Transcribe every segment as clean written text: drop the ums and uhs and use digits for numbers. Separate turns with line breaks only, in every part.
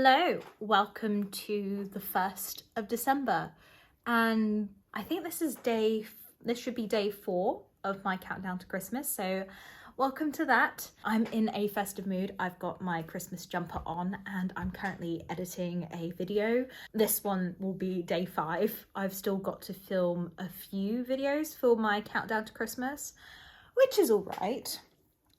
Hello, welcome to the 1st of December, and I think this should be day 4 of my countdown to Christmas, so welcome to that. I'm in a festive mood. I've got my Christmas jumper on and I'm currently editing a video. This one will be day 5. I've still got to film a few videos for my countdown to Christmas, which is all right.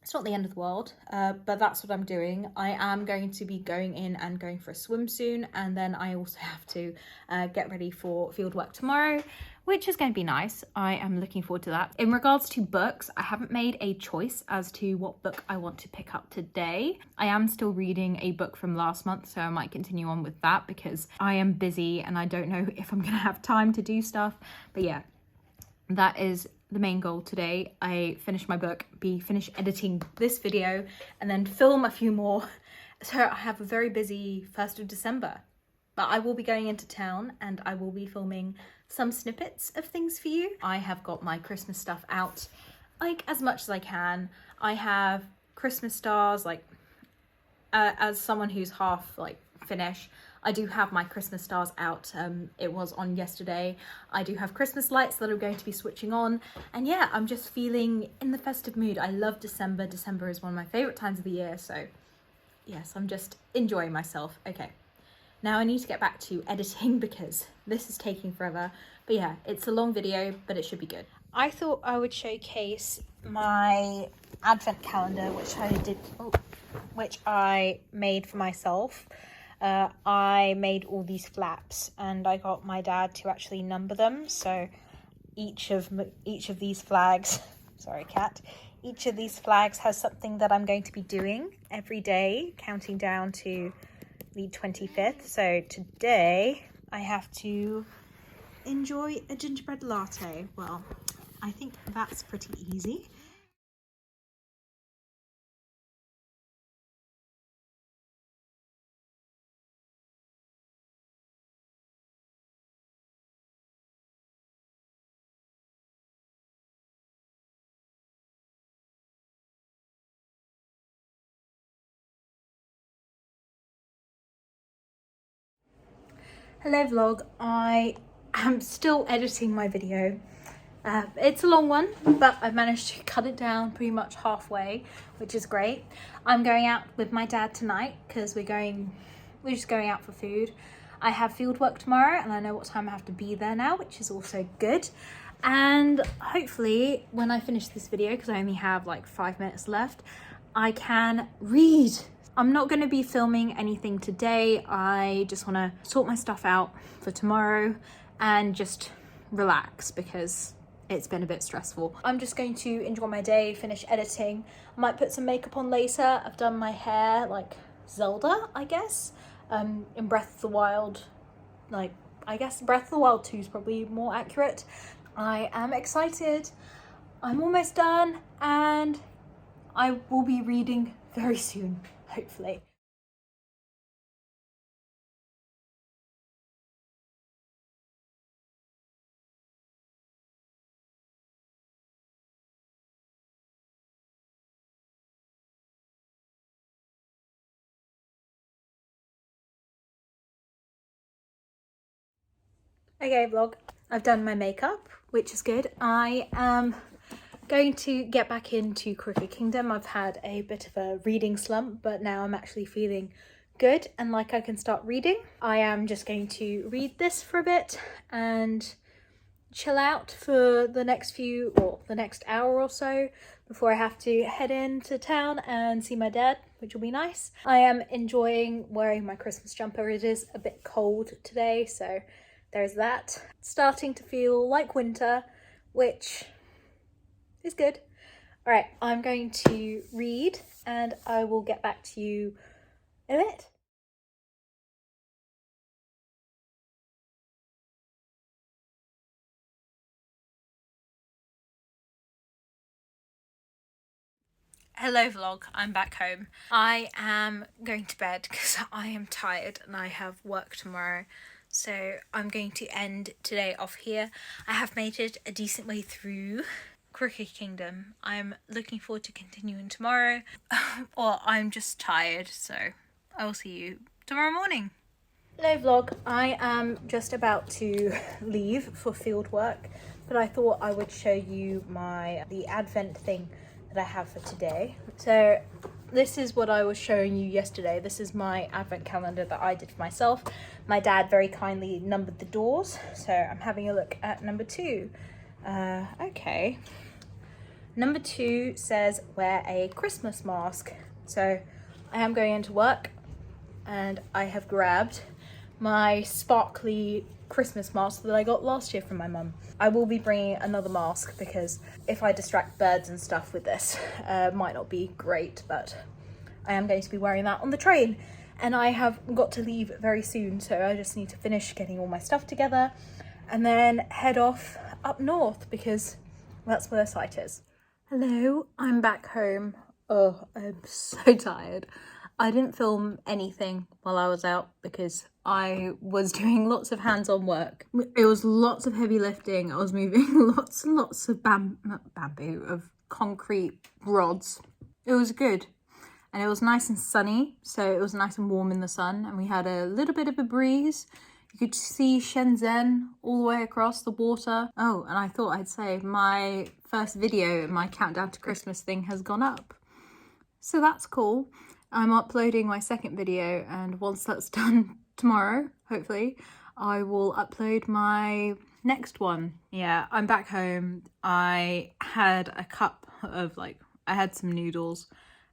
It's not the end of the world, but that's what I'm doing. I am going to be going in and going for a swim soon, and then I also have to get ready for fieldwork tomorrow, which is going to be nice. I am looking forward to that. In regards to books, I haven't made a choice as to what book I want to pick up today. I am still reading a book from last month, so I might continue on with that because I am busy and I don't know if I'm going to have time to do stuff. But yeah, that is the main goal today. I finish my book, finish editing this video, and then film a few more. So I have a very busy 1st of December. But I will be going into town and I will be filming some snippets of things for you. I have got my Christmas stuff out, like, as much as I can. I have Christmas stars, like, as someone who's half, like, Finnish, I do have my Christmas stars out. It was on yesterday. I do have Christmas lights that I'm going to be switching on. And yeah, I'm just feeling in the festive mood. I love December. December is one of my favourite times of the year. So yes, I'm just enjoying myself. Okay, now I need to get back to editing because this is taking forever. But yeah, it's a long video, but it should be good. I thought I would showcase my advent calendar, which I made for myself. I made all these flaps and I got my dad to actually number them. So each of these flags, sorry cat, each of these flags has something that I'm going to be doing every day, counting down to the 25th. So today I have to enjoy a gingerbread latte. Well, I think that's pretty easy. Hello vlog, I am still editing my video. It's a long one, but I've managed to cut it down pretty much halfway, which is great. I'm going out with my dad tonight because we're just going out for food. I have field work tomorrow and I know what time I have to be there now, which is also good. And hopefully when I finish this video, because I only have like 5 minutes left, I can read. I'm not going to be filming anything today. I just want to sort my stuff out for tomorrow and just relax because it's been a bit stressful. I'm just going to enjoy my day, finish editing. I might put some makeup on later. I've done my hair like Zelda, I guess, in Breath of the Wild. Like, I guess Breath of the Wild 2 is probably more accurate. I am excited. I'm almost done and I will be reading very soon, hopefully. Okay vlog, I've done my makeup, which is good. I am going to get back into Crooked Kingdom. I've had a bit of a reading slump, but now I'm actually feeling good and like I can start reading. I am just going to read this for a bit and chill out for the next hour or so before I have to head into town and see my dad, which will be nice. I am enjoying wearing my Christmas jumper. It is a bit cold today, so there's that. It's starting to feel like winter, which is good. All right, I'm going to read and I will get back to you in a bit. Hello vlog, I'm back home. I am going to bed because I am tired and I have work tomorrow. So I'm going to end today off here. I have made it a decent way through Crooked Kingdom. I'm looking forward to continuing tomorrow. Or I'm just tired, so I will see you tomorrow. tomorrow morning. Hello vlog, I am just about to leave for field work, but I thought I would show you the advent thing that I have for today. So this is what I was showing you yesterday. This is my advent calendar that I did for myself. My dad very kindly numbered the doors, so I'm having a look at number 2. Okay. Number 2 says wear a Christmas mask. So I am going into work and I have grabbed my sparkly Christmas mask that I got last year from my mum. I will be bringing another mask because if I distract birds and stuff with this, might not be great, but I am going to be wearing that on the train. And I have got to leave very soon, so I just need to finish getting all my stuff together and then head off up north because that's where the site is. Hello, I'm back home. Oh, I'm so tired. I didn't film anything while I was out because I was doing lots of hands-on work. It was lots of heavy lifting. I was moving lots and lots of of concrete rods. It was good. And it was nice and sunny, so it was nice and warm in the sun, and we had a little bit of a breeze. You could see Shenzhen all the way across the water. Oh, and I thought I'd say my first video, my countdown to Christmas thing has gone up. So that's cool. I'm uploading my second video, and once that's done tomorrow, hopefully, I will upload my next one. Yeah, I'm back home. I had a cup of I had some noodles,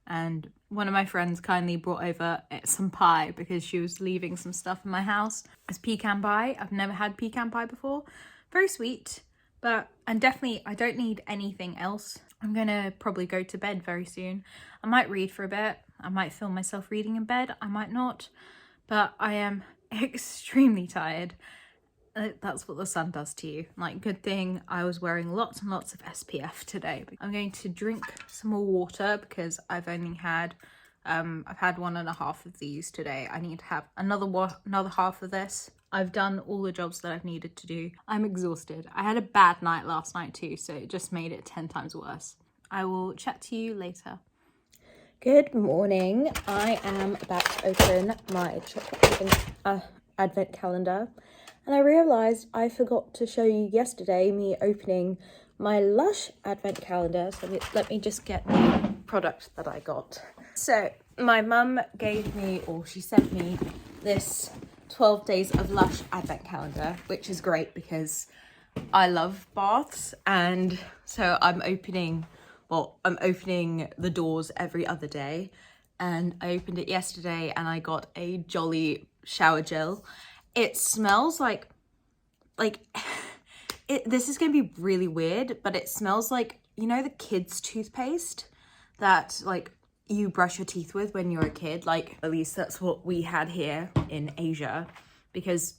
and one of my friends kindly brought over some pie because she was leaving some stuff in my house. It's pecan pie. I've never had pecan pie before. Very sweet, and definitely I don't need anything else. I'm gonna probably go to bed very soon. I might read for a bit. I might film myself reading in bed. I might not, but I am extremely tired. That's what the sun does to you. Good thing I was wearing lots and lots of SPF today. I'm going to drink some more water because I've only had, I've had 1.5 of these today. I need to have another half of this. I've done all the jobs that I've needed to do. I'm exhausted. I had a bad night last night too, so it just made it 10 times worse. I will chat to you later. Good morning. I am about to open my chocolate advent calendar. And I realised I forgot to show you yesterday me opening my Lush advent calendar. So let me just get the product that I got. So my mum gave me, or she sent me, this 12 days of Lush advent calendar, which is great because I love baths. And so I'm opening the doors every other day. And I opened it yesterday and I got a Jolly shower gel. It smells like this is going to be really weird, but it smells like, you know, the kids' toothpaste that you brush your teeth with when you're a kid. At least that's what we had here in Asia, because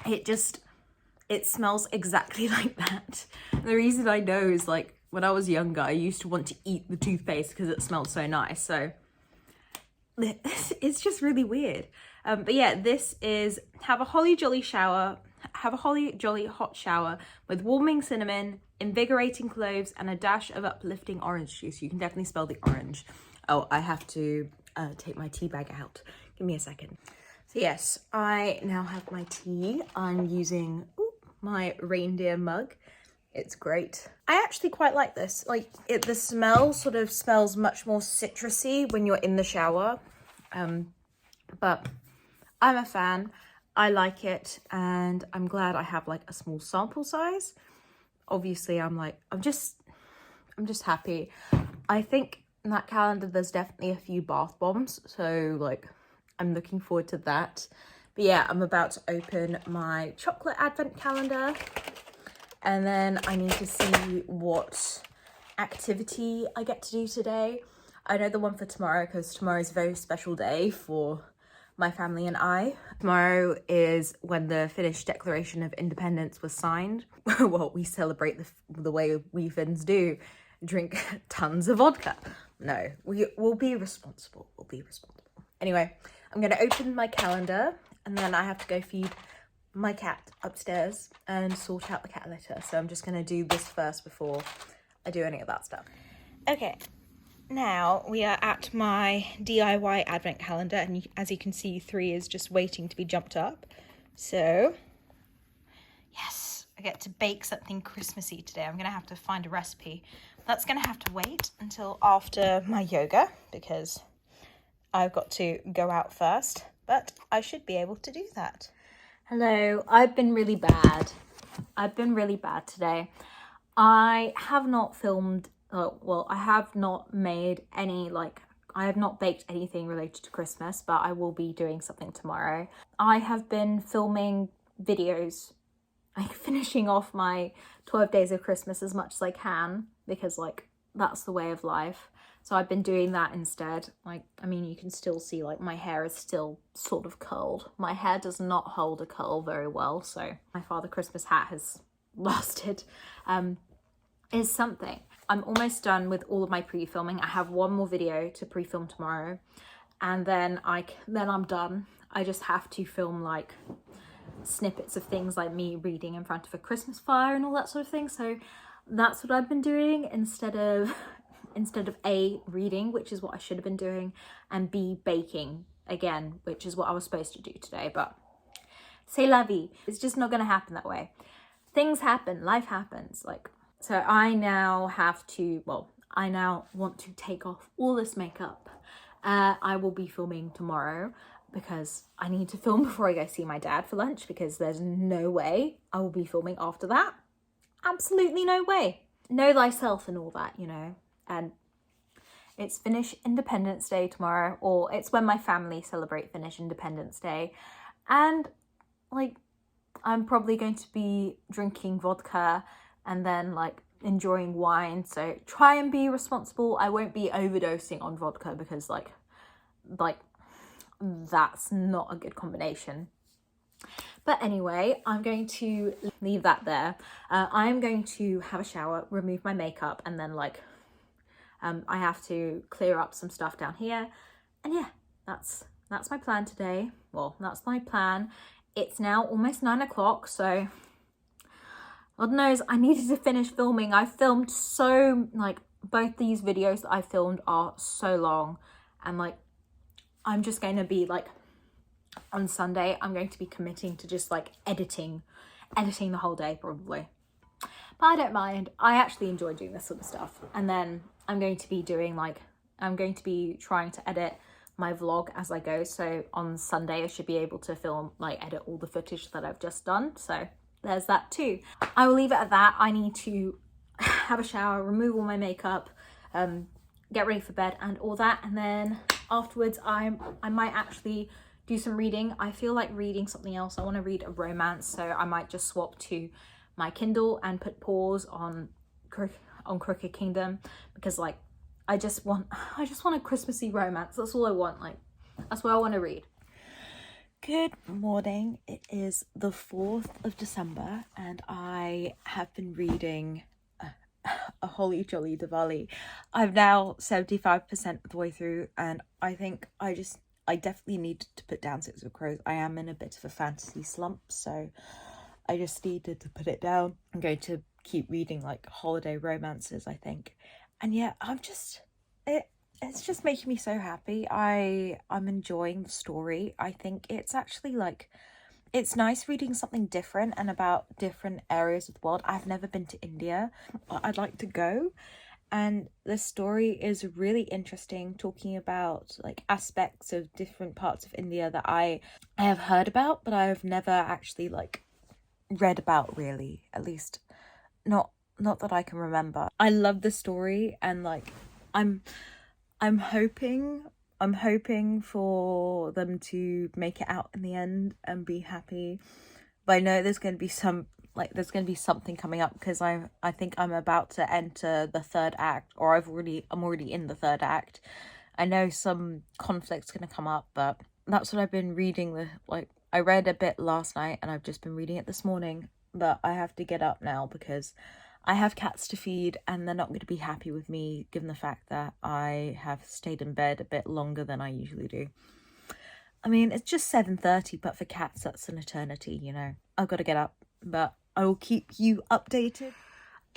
it smells exactly like that. And the reason I know is when I was younger, I used to want to eat the toothpaste because it smelled so nice. So it's just really weird. But yeah, this is have a holly jolly hot shower with warming cinnamon, invigorating cloves, and a dash of uplifting orange juice. You can definitely smell the orange. Oh, I have to take my tea bag out. Give me a second. So yes, I now have my tea. I'm using my reindeer mug. It's great. I actually quite like this. The smell sort of smells much more citrusy when you're in the shower. But I'm a fan. I like it, and I'm glad I have a small sample size. Obviously, I'm just happy. I think in that calendar there's definitely a few bath bombs, so I'm looking forward to that. But yeah, I'm about to open my chocolate advent calendar, and then I need to see what activity I get to do today. I know the one for tomorrow because tomorrow is a very special day for my family and I. Tomorrow is when the Finnish Declaration of Independence was signed. Well, we celebrate the way we Finns do, drink tons of vodka. No, we'll be responsible. We'll be responsible. Anyway, I'm going to open my calendar, and then I have to go feed my cat upstairs and sort out the cat litter. So I'm just going to do this first before I do any of that stuff. Okay, now we are at my DIY advent calendar, and as you can see, 3 is just waiting to be jumped up. So yes, I get to bake something Christmassy today. I'm gonna have to find a recipe. That's gonna have to wait until after my yoga because I've got to go out first, but I should be able to do that. Hello, I've been really bad. I've been really bad today. I have not filmed, I have not made any, I have not baked anything related to Christmas, but I will be doing something tomorrow. I have been filming videos, finishing off my 12 days of Christmas as much as I can, because that's the way of life. So I've been doing that instead. You can still see my hair is still sort of curled. My hair does not hold a curl very well, so my Father Christmas hat has lasted. Is something. I'm almost done with all of my pre-filming. I have one more video to pre-film tomorrow, and then I'm done. I just have to film snippets of things like me reading in front of a Christmas fire and all that sort of thing. So that's what I've been doing instead of A, reading, which is what I should have been doing, and B, baking again, which is what I was supposed to do today. But c'est la vie. It's just not going to happen that way. Things happen. Life happens. So I now want to take off all this makeup. I will be filming tomorrow because I need to film before I go see my dad for lunch, because there's no way I will be filming after that. Absolutely no way. Know thyself and all that, And it's Finnish Independence Day tomorrow, or it's when my family celebrate Finnish Independence Day. And I'm probably going to be drinking vodka and then enjoying wine. So try and be responsible. I won't be overdosing on vodka because that's not a good combination. But anyway, I'm going to leave that there. I'm going to have a shower, remove my makeup, and then I have to clear up some stuff down here. And yeah, that's my plan today. Well, that's my plan. It's now almost 9 o'clock, so God knows I needed to finish filming. I filmed both these videos that I filmed are so long, and I'm just going to be on Sunday, I'm going to be committing to just editing the whole day probably. But I don't mind. I actually enjoy doing this sort of stuff. And then I'm going to be doing trying to edit my vlog as I go. So on Sunday I should be able to film, edit all the footage that I've just done. So there's that too. I will leave it at that. I need to have a shower, remove all my makeup, get ready for bed and all that. And then afterwards I might actually do some reading. I feel like reading something else. I want to read a romance, so I might just swap to my Kindle and put pause on Crooked Kingdom, because I just want a Christmassy romance. That's all I want. That's what I want to read. Good morning. It is the 4th of December and I have been reading A Holly Jolly Diwali. I'm now 75% of the way through, and I think I definitely need to put down Six of Crows. I am in a bit of a fantasy slump, so I just needed to put it down. I'm going to keep reading holiday romances, I think. And yeah, it's just making me so happy. I'm enjoying the story. I think it's actually it's nice reading something different and about different areas of the world. I've never been to India. I'd like to go. And the story is really interesting, talking about aspects of different parts of India that I have heard about, but I've never actually read about, really. At least not that I can remember. I love the story, and I'm hoping for them to make it out in the end and be happy. But I know there's going to be something coming up, because I think I'm about to enter the 3rd act, or I'm already in the 3rd act. I know some conflict's going to come up, but that's what I've been reading. I read a bit last night and I've just been reading it this morning, but I have to get up now because I have cats to feed and they're not going to be happy with me, given the fact that I have stayed in bed a bit longer than I usually do. I mean, it's just 7:30, but for cats that's an eternity, I've got to get up, but I will keep you updated.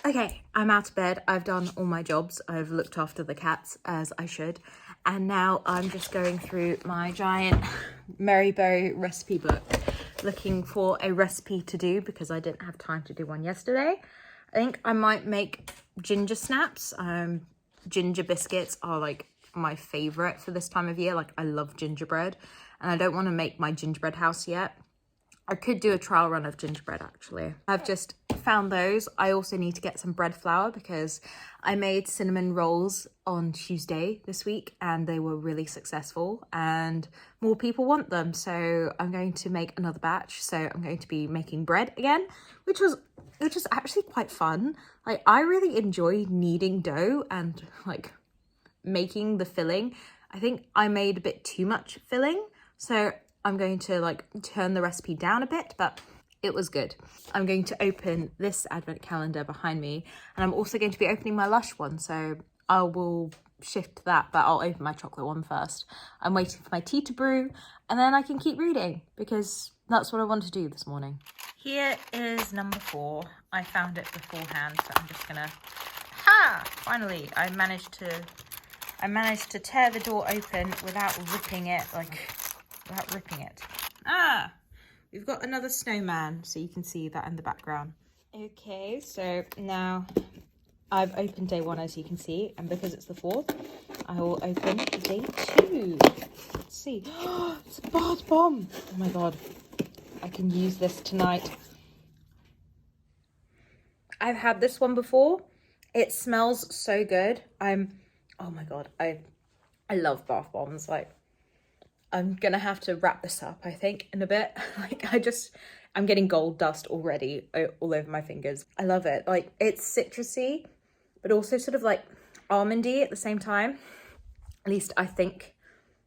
Okay, I'm out of bed. I've done all my jobs. I've looked after the cats as I should. And now I'm just going through my giant Maryberry recipe book, looking for a recipe to do because I didn't have time to do one yesterday. I think I might make ginger snaps. Ginger biscuits are like my favorite for this time of year. Like I love gingerbread and I don't want to make my gingerbread house yet. I could do a trial run of gingerbread actually. I've just found those. I also need to get some bread flour because I made cinnamon rolls on Tuesday this week and they were really successful and more people want them. So I'm going to make another batch. So I'm going to be making bread again, which was actually quite fun. Like I really enjoy kneading dough and like making the filling. I think I made a bit too much filling. So I'm going to like turn the recipe down a bit, but it was good. I'm going to open this advent calendar behind me and I'm also going to be opening my Lush one. So I will shift to that, but I'll open my chocolate one first. I'm waiting for my tea to brew and then I can keep reading because that's what I want to do this morning. Here is number 4. I found it beforehand, so I'm just gonna, finally, I managed to tear the door open without ripping it, we've got another snowman, so you can see that in the background. Okay, so now I've opened day 1, as you can see, and because it's the 4th, I will open day 2. Let's see. It's a bath bomb. Oh my god, I can use this tonight. I've had this one before. It smells so good. Oh my god, I love bath bombs. Like, I'm gonna have to wrap this up, I think, in a bit. Like, I'm getting gold dust already all over my fingers. I love it. Like, it's citrusy, but also sort of like almondy at the same time. At least I think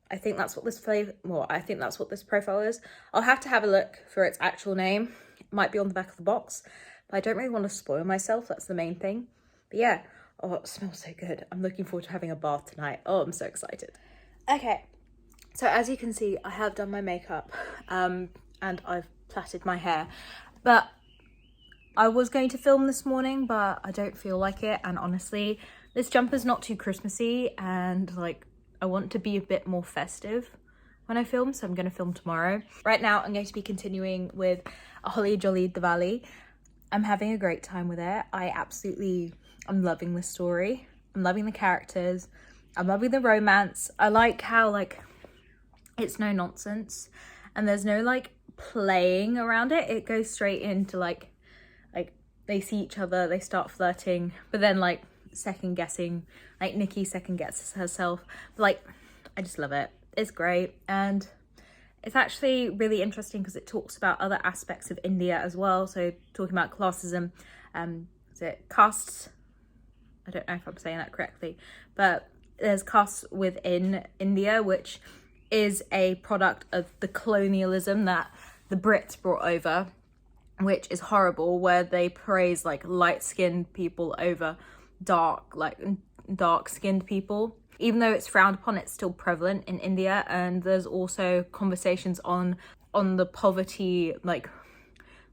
that's what this flavor, well, I think that's what this profile is. I'll have to have a look for its actual name. It might be on the back of the box, but I don't really want to spoil myself. That's the main thing. But yeah, oh, it smells so good. I'm looking forward to having a bath tonight. Oh, I'm so excited. Okay, so as you can see, I have done my makeup and I've plaited my hair, but I was going to film this morning, but I don't feel like it. And honestly, this jumper's not too Christmassy and like, I want to be a bit more festive when I film, so I'm going to film tomorrow. Right now, I'm going to be continuing with A Holly Jolly Diwali. I'm having a great time with it. I'm loving the story. I'm loving the characters. I'm loving the romance. I like how like it's no nonsense and there's no like playing around it. It goes straight into like they see each other, they start flirting, but then like second guessing, like Nikki second guesses herself. But, like, I just love it. It's great. And it's actually really interesting because it talks about other aspects of India as well. So talking about classism, is it castes? I don't know if I'm saying that correctly, but there's castes within India, which is a product of the colonialism that the Brits brought over, which is horrible, where they praise like light-skinned people over dark-skinned people. Even though it's frowned upon, it's still prevalent in India, and there's also conversations on the poverty, like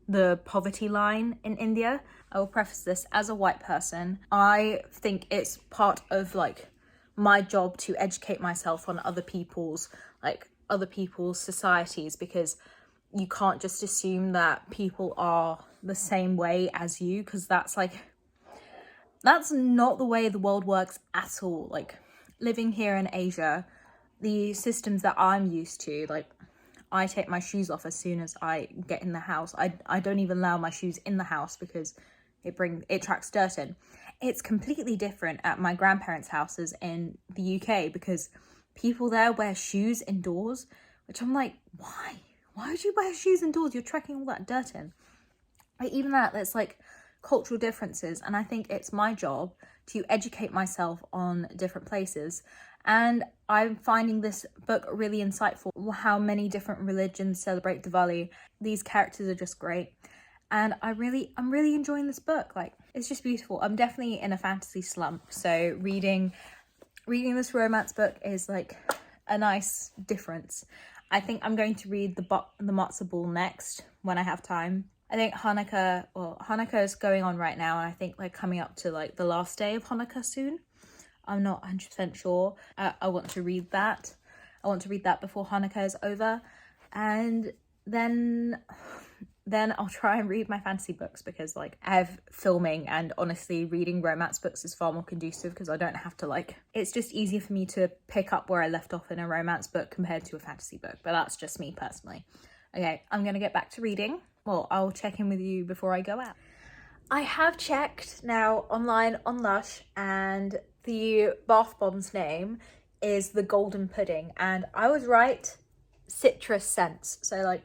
the poverty line in India. I will preface this as a white person. I think it's part of like my job to educate myself on other people's societies, because you can't just assume that people are the same way as you, because that's not the way the world works at all. Like, living here in Asia, the systems that I'm used to, like, I take my shoes off as soon as I get in the house. I don't even allow my shoes in the house because it tracks dirt in. It's completely different at my grandparents' houses in the UK, because people there wear shoes indoors, which I'm like, why? Why would you wear shoes indoors? You're tracking all that dirt in. Like, even that, there's like cultural differences, and I think it's my job to educate myself on different places. And I'm finding this book really insightful, how many different religions celebrate Diwali. These characters are just great, and I'm really enjoying this book. Like, it's just beautiful. I'm definitely in a fantasy slump, so reading this romance book is like a nice difference. I think I'm going to read the Matzo Ball next when I have time. I think Hanukkah is going on right now, and I think we're coming up to like the last day of Hanukkah soon. I'm not 100% sure. I want to read that. I want to read that before Hanukkah is over, and then I'll try and read my fantasy books, because like I have filming, and honestly reading romance books is far more conducive because I don't have to like, it's just easier for me to pick up where I left off in a romance book compared to a fantasy book, but that's just me personally. Okay, I'm gonna get back to reading. Well, I'll check in with you before I go out. I have checked now online on Lush, and the bath bomb's name is the Golden Pudding, and I was right. Citrus scents. So like,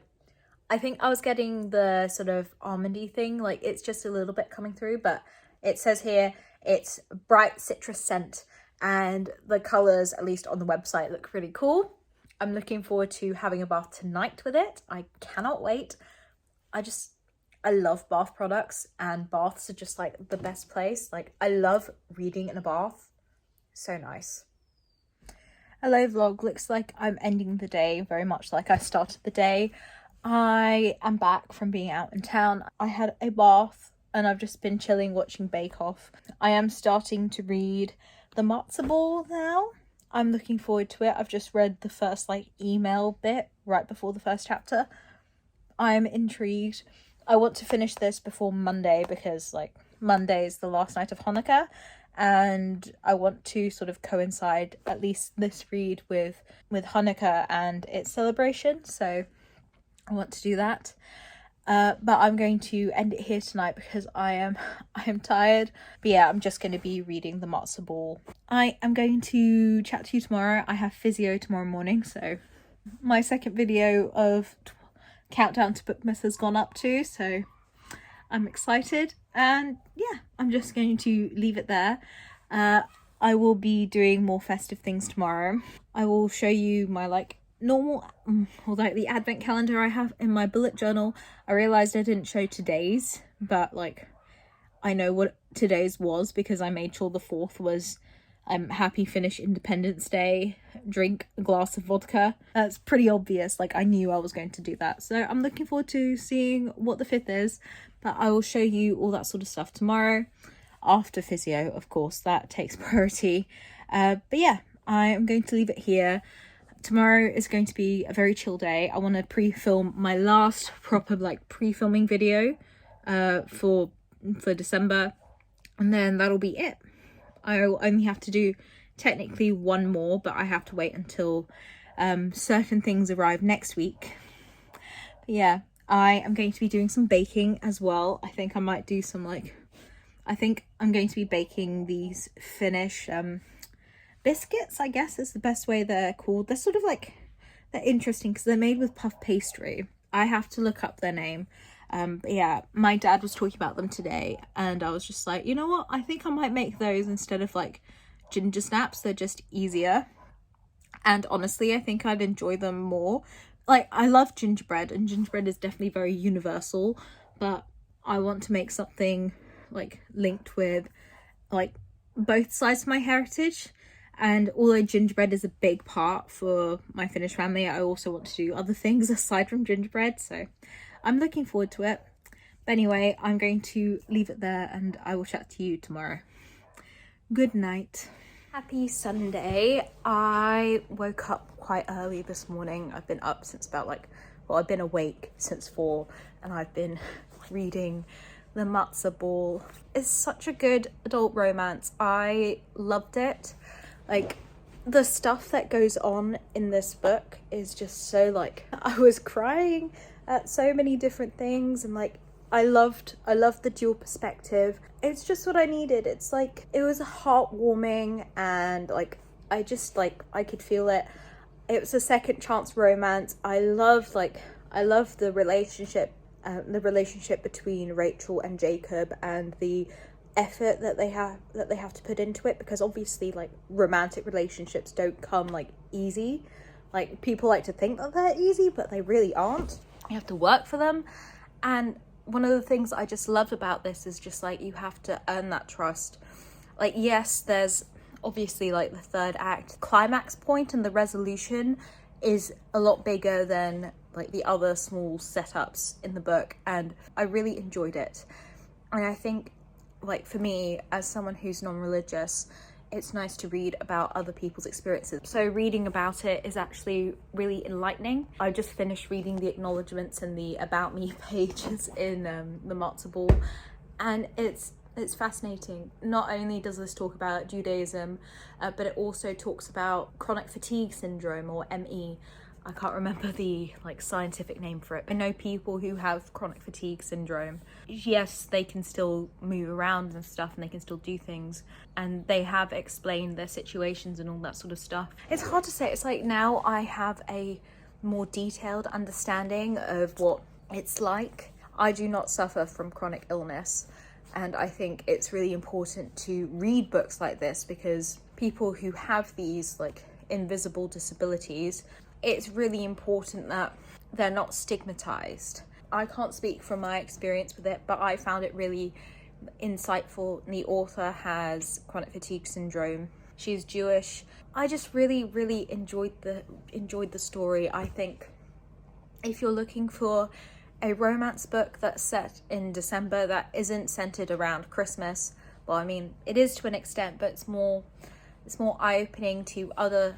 I think I was getting the sort of almondy thing, like it's just a little bit coming through, but it says here it's bright citrus scent, and the colours, at least on the website, look really cool. I'm looking forward to having a bath tonight with it. I cannot wait. I love bath products, and baths are just like the best place. Like, I love reading in a bath. So nice. Hello vlog, looks like I'm ending the day very much like I started the day. I am back from being out in town. I had a bath and I've just been chilling watching Bake Off. I am starting to read The Matzo Ball now. I'm looking forward to it. I've just read the first like email bit right before the first chapter. I'm intrigued. I want to finish this before Monday, because like Monday is the last night of Hanukkah, and I want to sort of coincide at least this read with Hanukkah and its celebration, so I want to do that. But I'm going to end it here tonight because I am tired. But yeah, I'm just going to be reading The Matzo Ball. I am going to chat to you tomorrow. I have physio tomorrow morning, so my second video of countdown to Bookmas has gone up too, so I'm excited. And yeah, I'm just going to leave it there. I will be doing more festive things tomorrow. I will show you my like normal, or like the advent calendar I have in my bullet journal. I realized I didn't show today's, but like I know what today's was because I made sure the 4th was happy finish Independence Day, drink a glass of vodka. That's pretty obvious, like I knew I was going to do that. So I'm looking forward to seeing what the 5th is, but I will show you all that sort of stuff tomorrow after physio, of course, that takes priority. But yeah, I am going to leave it here. Tomorrow is going to be a very chill day. I want to pre-film my last proper like pre-filming video for December, and then that'll be it. I'll only have to do technically one more, but I have to wait until certain things arrive next week. But yeah, I am going to be doing some baking as well. I think I might do some like, I think I'm going to be baking these Finnish biscuits, I guess is the best way they're called. They're sort of like, they're interesting because they're made with puff pastry. I have to look up their name. But yeah, my dad was talking about them today, and I was just like, you know what, I think I might make those instead of like ginger snaps. They're just easier, and honestly I think I'd enjoy them more. Like, I love gingerbread, and gingerbread is definitely very universal, but I want to make something like linked with like both sides of my heritage. And although gingerbread is a big part for my Finnish family, I also want to do other things aside from gingerbread, so I'm looking forward to it. But anyway, I'm going to leave it there, and I will chat to you tomorrow. Good night. Happy Sunday. I woke up quite early this morning. I've been up since about like, well, I've been awake since 4, and I've been reading The Matzo Ball. It's such a good adult romance. I loved it. Like, the stuff that goes on in this book is just so like, I was crying at so many different things, and like I loved the dual perspective. It's just what I needed. It's like, it was heartwarming, and like I just like, I could feel it. It was a second chance romance. I love the relationship between Rachel and Jacob, and the effort that they have to put into it, because obviously like romantic relationships don't come like easy. Like, people like to think that they're easy, but they really aren't. You have to work for them. And one of the things I just loved about this is just like, you have to earn that trust. Like, yes, there's obviously like the 3rd act climax point, and the resolution is a lot bigger than like the other small setups in the book, and I really enjoyed it. And I think, like, for me, as someone who's non-religious, it's nice to read about other people's experiences. So reading about it is actually really enlightening. I just finished reading the acknowledgements and the About Me pages in the Matzo Ball, and it's fascinating. Not only does this talk about Judaism, but it also talks about chronic fatigue syndrome, or ME. I can't remember the scientific name for it. I know people who have chronic fatigue syndrome. Yes, they can still move around and stuff, and they can still do things, and they have explained their situations and all that sort of stuff. It's hard to say. It's like now I have a more detailed understanding of what it's like. I do not suffer from chronic illness, and I think it's really important to read books like this, because people who have these invisible disabilities, it's really important that they're not stigmatized. I can't speak from my experience with it, but I found it really insightful. The author has chronic fatigue syndrome. She's Jewish. I just really enjoyed the story. I think if you're looking for a romance book that's set in December that isn't centered around Christmas, well, I mean, it is to an extent, but it's more eye-opening to other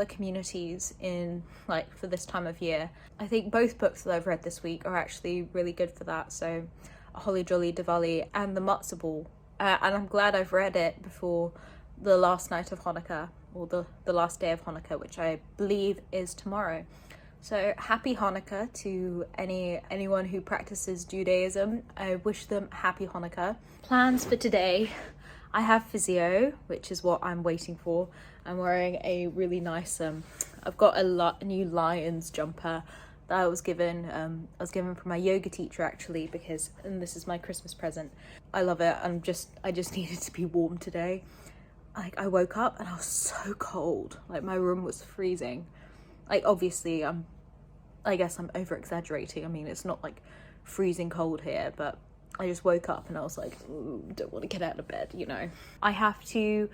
communities in for this time of year. I think both books that I've read this week are actually really good for that. So A Holly Jolly Diwali and The Matzo Ball, and I'm glad I've read it before the last night of Hanukkah, or the last day of Hanukkah, which I believe is tomorrow. So happy Hanukkah to anyone who practices Judaism. I wish them happy Hanukkah. Plans for today: I have physio, which is what I'm waiting for. I'm wearing a really nice, I've got a new Lions jumper that I was given from my yoga teacher, actually, and this is my Christmas present. I love it. I just needed to be warm today. I woke up and I was so cold. My room was freezing. Obviously, I guess I'm over exaggerating. I mean, it's not freezing cold here, but I just woke up and I was like, ooh, don't want to get out of bed, you know. I have to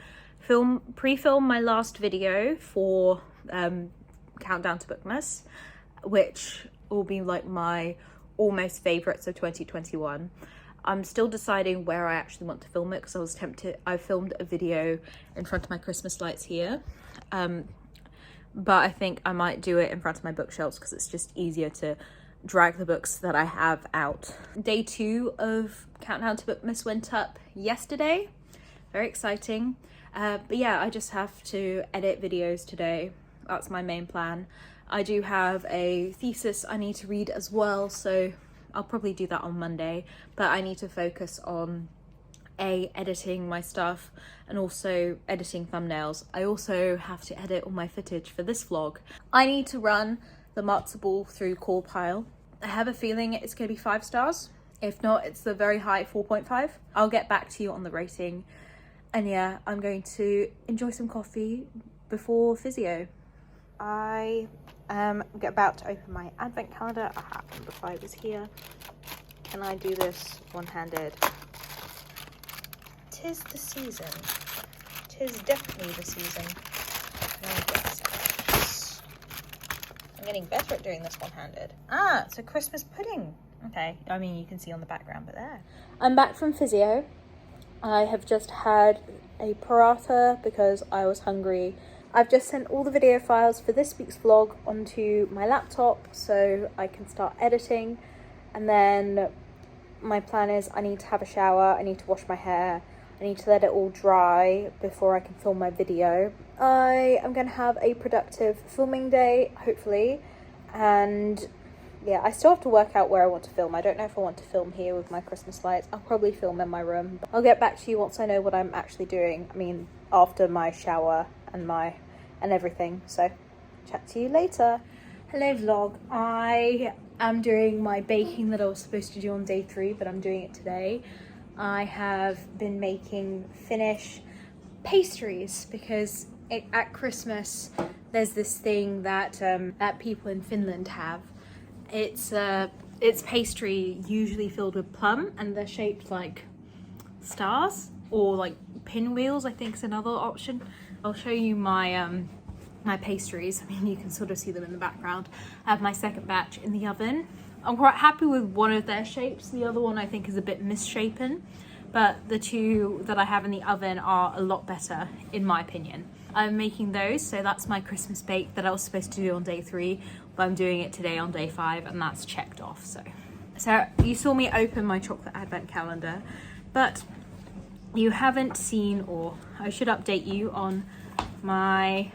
pre-film my last video for Countdown to Bookmas, which will be my almost favourites of 2021. I'm still deciding where I actually want to film it, because I was tempted. I filmed a video in front of my Christmas lights here, but I think I might do it in front of my bookshelves, because it's just easier to drag the books that I have out. Day 2 of Countdown to Bookmas went up yesterday. Very exciting. But yeah, I just have to edit videos today. That's my main plan. I do have a thesis I need to read as well, so I'll probably do that on Monday, but I need to focus on editing my stuff and also editing thumbnails. I also have to edit all my footage for this vlog. I need to run the Matzo Ball through Call Pile. I have a feeling it's going to be 5 stars. If not, it's the very high 4.5. I'll get back to you on the rating. And yeah, I'm going to enjoy some coffee before physio. I am about to open my advent calendar. Number 5 is here. Can I do this one-handed? 'Tis the season. 'Tis definitely the season. I'm getting better at doing this one-handed. It's a Christmas pudding. Okay, I mean, you can see on the background, but there. I'm back from physio. I have just had a paratha because I was hungry. I've just sent all the video files for this week's vlog onto my laptop so I can start editing. And then my plan is I need to have a shower, I need to wash my hair, I need to let it all dry before I can film my video. I am going to have a productive filming day, hopefully, and yeah, I still have to work out where I want to film. I don't know if I want to film here with my Christmas lights. I'll probably film in my room. I'll get back to you once I know what I'm actually doing. I mean, after my shower and everything. So, chat to you later. Hello vlog. I am doing my baking that I was supposed to do on day 3, but I'm doing it today. I have been making Finnish pastries because at Christmas there's this thing that that people in Finland have. It's pastry usually filled with plum, and they're shaped like stars or like pinwheels, I think is another option. I'll show you my my pastries. I mean, you can sort of see them in the background. I have my second batch in the oven. I'm quite happy with one of their shapes. The other one I think is a bit misshapen, but the two that I have in the oven are a lot better in my opinion. I'm making those, so that's my Christmas bake that I was supposed to do on day 3, but I'm doing it today on day 5, and that's checked off. So you saw me open my chocolate advent calendar, but you haven't seen, or I should update you on my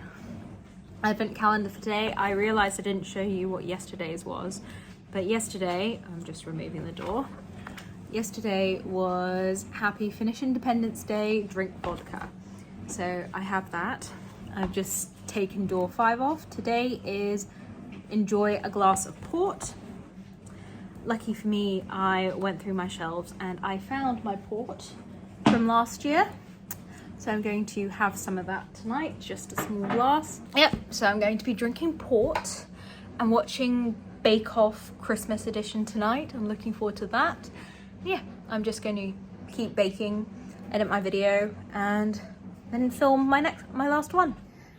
advent calendar for today. I realized I didn't show you what yesterday's was, but yesterday, I'm just removing the door. Yesterday was Happy Finnish Independence Day, drink vodka. So I have that. I've just taken door 5 off. Today is enjoy a glass of port. Lucky for me, I went through my shelves and I found my port from last year. So I'm going to have some of that tonight, just a small glass. Yep, so I'm going to be drinking port and watching Bake Off Christmas edition tonight. I'm looking forward to that. Yeah, I'm just going to keep baking, edit my video, and then film my last one.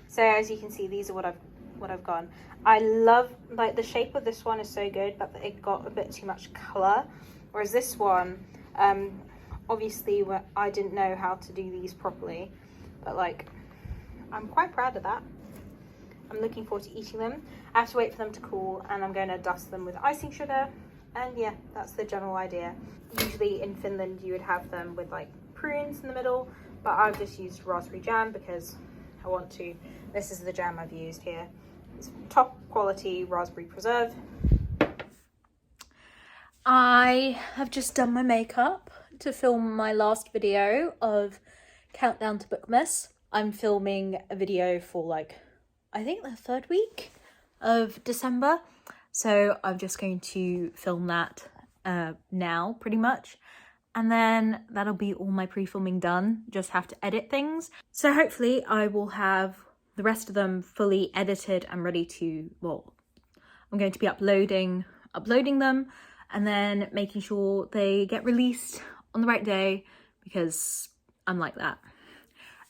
So as you can see, these are what I've gone. I love, like, the shape of this one is so good, but it got a bit too much color. Whereas this one, obviously I didn't know how to do these properly, but like, I'm quite proud of that. I'm looking forward to eating them. I have to wait for them to cool, and I'm going to dust them with icing sugar. And yeah, that's the general idea. Usually in Finland you would have them with like prunes in the middle, but I've just used raspberry jam because I want to. This is the jam I've used here. It's top quality raspberry preserve. I have just done my makeup to film my last video of Countdown to Bookmas. I'm filming a video for like, I think the 3rd week of December. So I'm just going to film that now pretty much. And then that'll be all my pre-filming done. Just have to edit things. So hopefully I will have the rest of them fully edited and ready to, well, I'm going to be uploading them and then making sure they get released on the right day because I'm like that.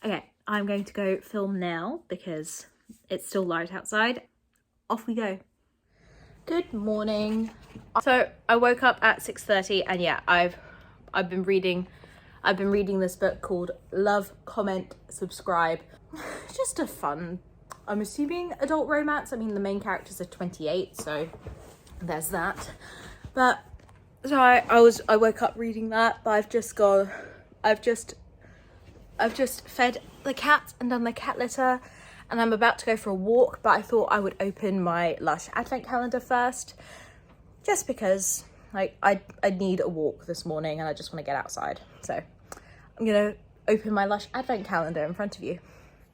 Okay, I'm going to go film now because it's still light outside. Off we go. Good morning. So I woke up at 6:30 and yeah, I've been reading this book called Love, Comment, Subscribe. Just a fun, I'm assuming adult romance. I mean, the main characters are 28, so there's that. But so I woke up reading that, but I've just fed the cat and done the cat litter, and I'm about to go for a walk, but I thought I would open my Lush advent calendar first, just because like I need a walk this morning and I just want to get outside. So I'm gonna open my Lush advent calendar in front of you.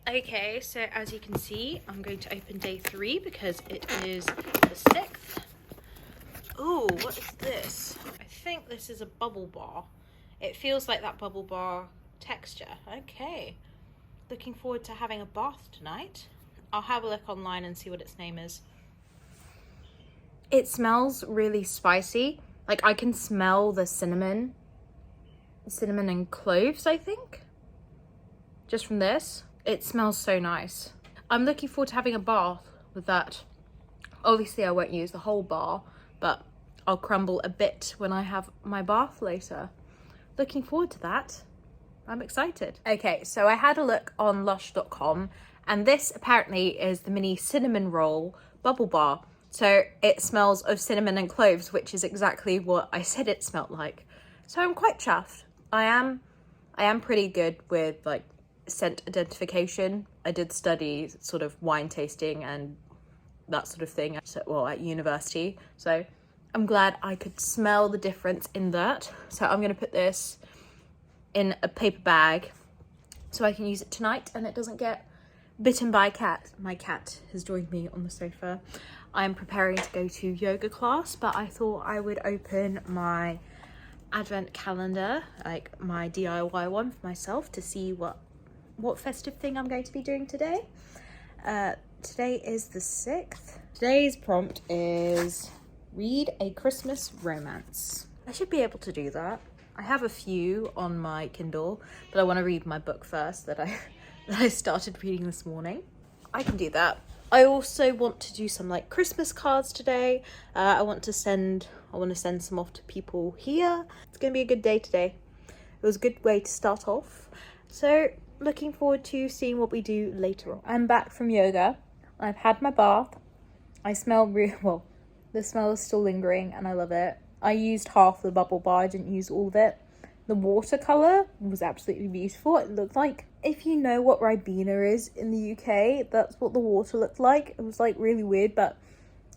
Okay, so as you can see, I'm going to open day 3 because it is the 6th. Oh, what is this? I think this is a bubble bar. It feels like that bubble bar texture. Okay. Looking forward to having a bath tonight. I'll have a look online and see what its name is. It smells really spicy. Like I can smell the cinnamon and cloves, I think. Just from this. It smells so nice. I'm looking forward to having a bath with that. Obviously I won't use the whole bar, but I'll crumble a bit when I have my bath later. Looking forward to that. I'm excited. Okay, so I had a look on lush.com and this apparently is the mini cinnamon roll bubble bar. So it smells of cinnamon and cloves, which is exactly what I said it smelled like. So I'm quite chuffed. I am pretty good with like scent identification. I did study sort of wine tasting and that sort of thing at university. So I'm glad I could smell the difference in that. So I'm gonna put this in a paper bag so I can use it tonight and it doesn't get bitten by a cat. My cat has joined me on the sofa. I'm preparing to go to yoga class, but I thought I would open my advent calendar, like my DIY one for myself, to see what festive thing I'm going to be doing today. Today is the 6th. Today's prompt is read a Christmas romance. I should be able to do that. I have a few on my Kindle, but I want to read my book first that I started reading this morning. I can do that. I also want to do some like Christmas cards today. I want to send some off to people here. It's gonna be a good day today. It was a good way to start off. So looking forward to seeing what we do later on. I'm back from yoga. I've had my bath. I smell well, the smell is still lingering and I love it. I used half the bubble bar, I didn't use all of it. The watercolour was absolutely beautiful. It looked like, if you know what Ribena is in the UK, that's what the water looked like. It was like really weird, but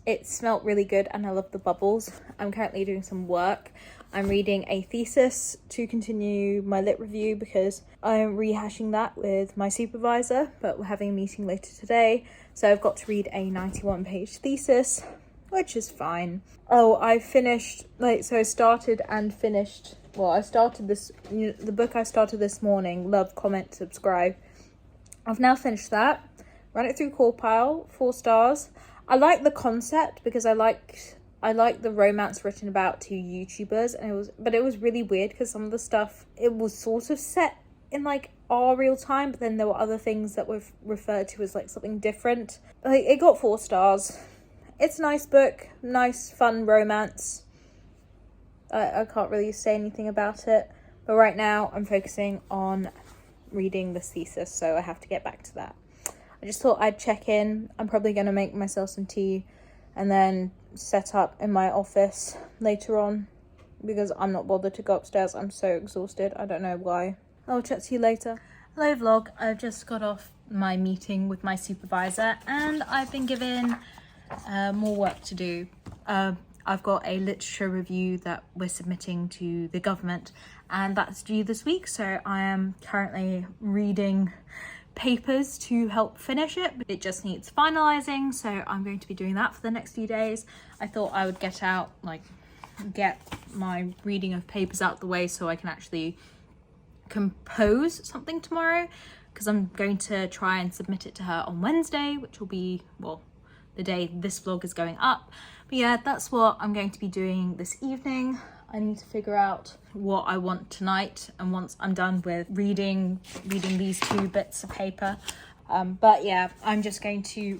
it smelled really good and I love the bubbles. I'm currently doing some work. I'm reading a thesis to continue my lit review because I'm rehashing that with my supervisor, but we're having a meeting later today. So I've got to read a 91-page thesis, which is fine. Oh, I finished, I started and finished, I started this, the book I started this morning, Love, Comment, Subscribe. I've now finished that, run it through Pile, 4 stars. I like the concept because I like the romance written about 2 YouTubers, and it was really weird because some of the stuff, it was sort of set in like our real time, but then there were other things that were referred to as like something different. Like, it got 4 stars. It's a nice book, nice fun romance. I can't really say anything about it, but right now I'm focusing on reading this thesis, so I have to get back to that. I just thought I'd check in. I'm probably going to make myself some tea and then set up in my office later on because I'm not bothered to go upstairs. I'm so exhausted. I don't know why. I'll chat to you later. Hello vlog. I've just got off my meeting with my supervisor and I've been given more work to do. I've got a literature review that we're submitting to the government and that's due this week, so I am currently reading papers to help finish it. It just needs finalizing, so I'm going to be doing that for the next few days. I thought I would get my reading of papers out the way so I can actually compose something tomorrow, because I'm going to try and submit it to her on Wednesday, which will be, well, the day this vlog is going up. But yeah, that's what I'm going to be doing this evening. I need to figure out what I want tonight, and once I'm done with reading these 2 bits of paper, but yeah, I'm just going to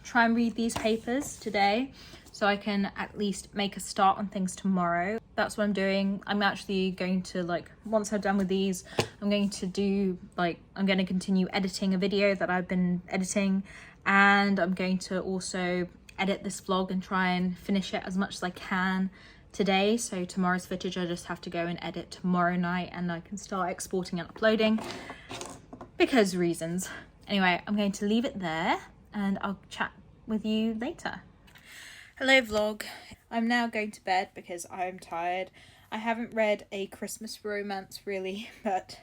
try and read these papers today so I can at least make a start on things tomorrow. That's what I'm doing. I'm actually going to, once I'm done with these, I'm going to continue editing a video that I've been editing, and I'm going to also edit this vlog and try and finish it as much as I can today. So tomorrow's footage I just have to go and edit tomorrow night and I can start exporting and uploading because reasons. Anyway, I'm going to leave it there and I'll chat with you later. Hello vlog. I'm now going to bed because I'm tired. I haven't read a Christmas romance really, but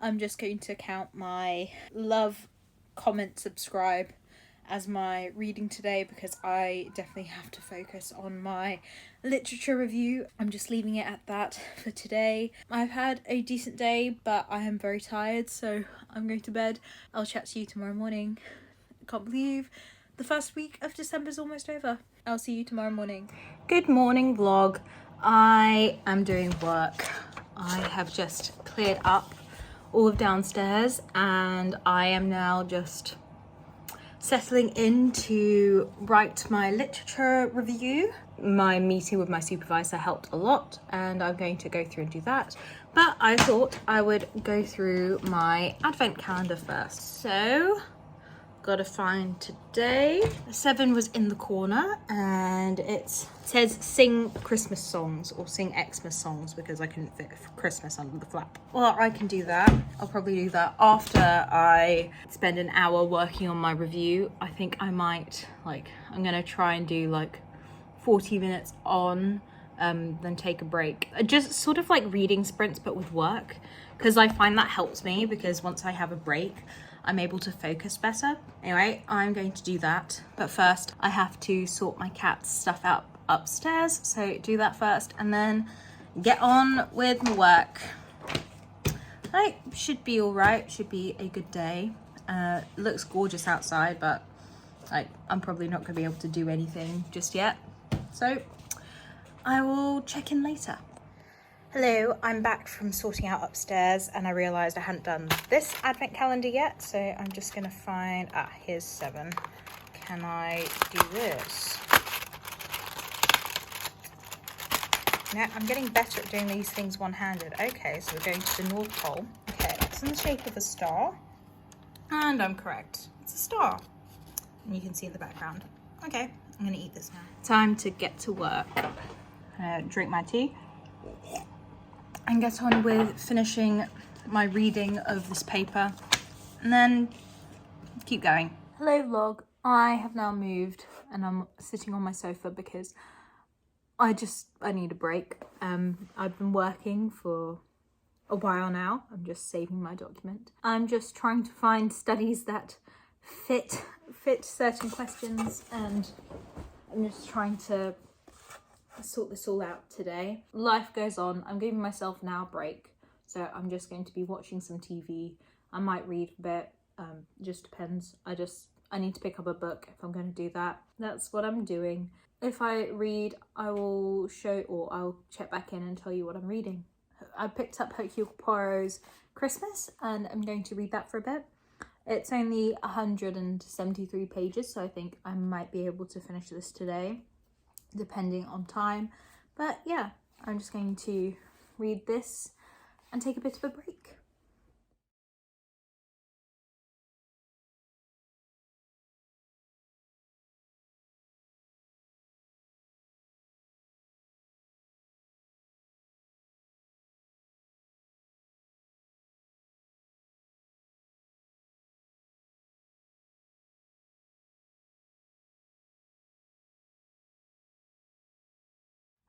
I'm just going to count my love, comment, subscribe as my reading today because I definitely have to focus on my literature review. I'm just leaving it at that for today. I've had a decent day, but I am very tired, so I'm going to bed. I'll chat to you tomorrow morning. I can't believe the first week of December is almost over. I'll see you tomorrow morning. Good morning vlog. I am doing work. I have just cleared up all of downstairs and I am now just settling in to write my literature review. My meeting with my supervisor helped a lot and I'm going to go through and do that. But I thought I would go through my advent calendar first. So, gotta find today. 7 was in the corner and it says sing Christmas songs or sing Xmas songs because I couldn't fit Christmas under the flap. Well, I can do that. I'll probably do that after I spend an hour working on my review. I think I might, I'm gonna try and do 40 minutes on, then take a break. Just sort of like reading sprints but with work, because I find that helps me because once I have a break, I'm able to focus better. Anyway, I'm going to do that. But first, I have to sort my cat's stuff out upstairs. So do that first and then get on with my work. Should be all right. Should be a good day. Looks gorgeous outside, but I'm probably not going to be able to do anything just yet. So I will check in later. Hello, I'm back from sorting out upstairs and I realised I hadn't done this advent calendar yet, so I'm just going to find, here's 7. Can I do this? Now, I'm getting better at doing these things one-handed. Okay, so we're going to the North Pole. Okay, it's in the shape of a star. And I'm correct. It's a star. And you can see in the background. Okay, I'm going to eat this now. Time to get to work. Drink my tea. And get on with finishing my reading of this paper. And then keep going. Hello vlog. I have now moved and I'm sitting on my sofa because I need a break. I've been working for a while now. I'm just saving my document. I'm just trying to find studies that fit certain questions, and I'm just trying to sort this all out today. Life goes on. I'm giving myself now a break, so I'm just going to be watching some TV. I might read a bit, just depends. I need to pick up a book if I'm going to do that. That's what I'm doing. If I read, I will I'll check back in and tell you what I'm reading. I picked up Hercule Poirot's Christmas and I'm going to read that for a bit. It's only 173 pages, so I think I might be able to finish this today, depending on time. But yeah, I'm just going to read this and take a bit of a break.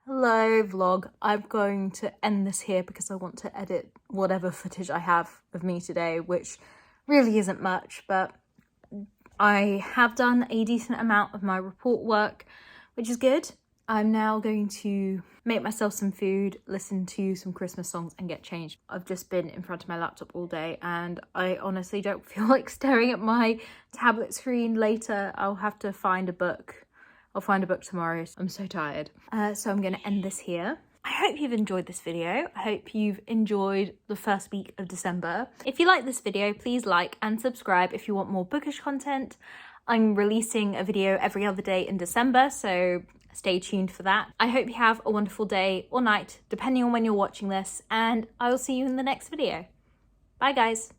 Hello vlog, I'm going to end this here because I want to edit whatever footage I have of me today, which really isn't much, but I have done a decent amount of my report work, which is good. I'm now going to make myself some food, listen to some Christmas songs and get changed. I've just been in front of my laptop all day and I honestly don't feel like staring at my tablet screen later. I'll have to find a book. I'll find a book tomorrow. I'm so tired. So I'm going to end this here. I hope you've enjoyed this video. I hope you've enjoyed the first week of December. If you like this video, please like and subscribe if you want more bookish content. I'm releasing a video every other day in December, so stay tuned for that. I hope you have a wonderful day or night, depending on when you're watching this, and I will see you in the next video. Bye guys.